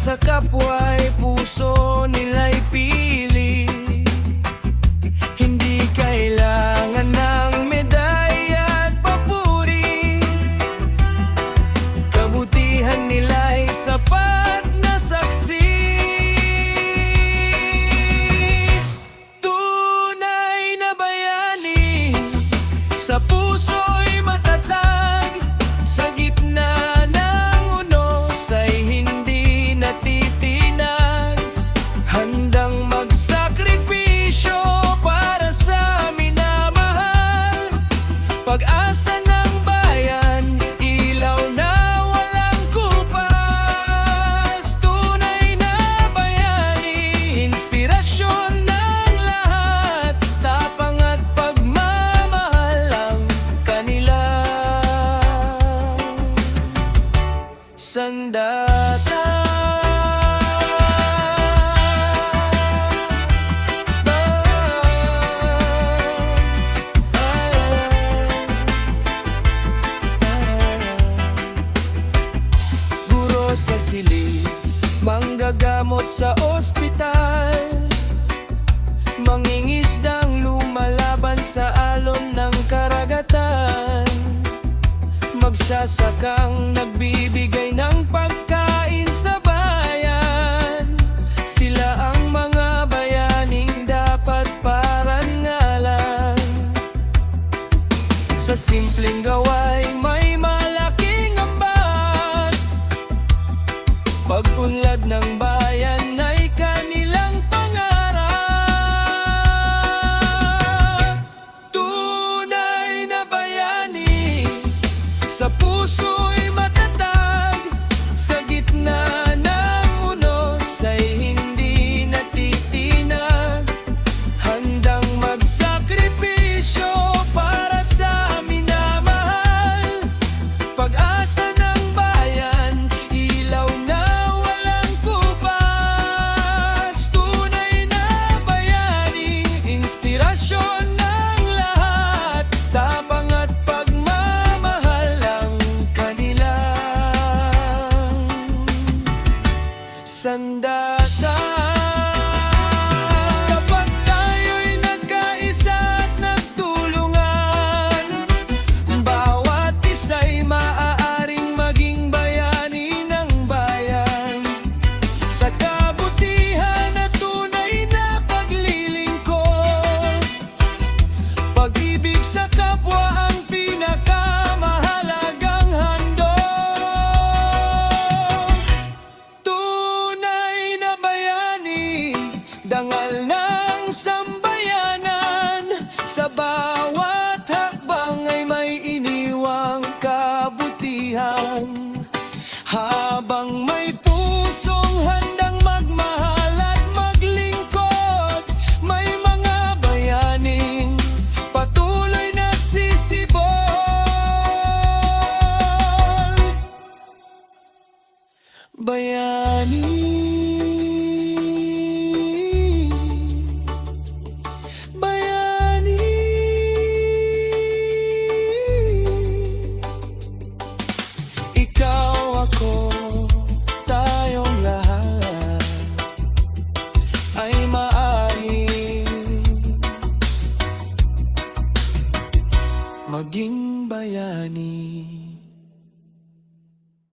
sa kapwa'y puso nila'y pili. Hindi kailangan ng medalya at papuri. Kabutihan nila'y sapat na saksi. Tunay na bayani, sa puso'y matatag. Sa gitna ng unos ay hindi natitinag. Handang magsakripisyo para sa minamahal. Pag-asa ng bayan, ilaw na walang kupas. Tunay na bayani, inspirasyon ng lahat. Tapang at pagmamahal ang kanila. Sandata. Guro sa silid, manggagamot sa ospital, mangingisdang lumalaban sa alon ng karagatan, magsasakang nagbibigay ng pagkain sa bayan. Sila ang mga bayaning dapat parangalan. Sa simpleng gawain may malaking ambag. Pag-unlad ng bayan ay kanilang pangarap. Tunay na bayani, sa puso'y matatag. Sa gitna ng unos ay hindi natitinag. Handang magsakripisyo para sa minamahal. Pag-asa ng bayan, ilaw na walang kupas. Tunay na bayani, inspirasyon ng lahat. Tapang at pagmamahal ang kanilang sandata. Kapag tayo'y nagkaisa at nagtulungan, bawat isa'y maaaring maging bayani ng bayan. Sa kabutihan at tunay na paglilingkod, pag-ibig sa kapwa ang pinakamahalagang handog. Tunay na bayani, dangal ng sambayanan. Sa bawat hakbang ay may iniwang kabutihan. Habang may pusong handang magmahal at maglingkod, may mga bayaning patuloy na sisibol. Bayani.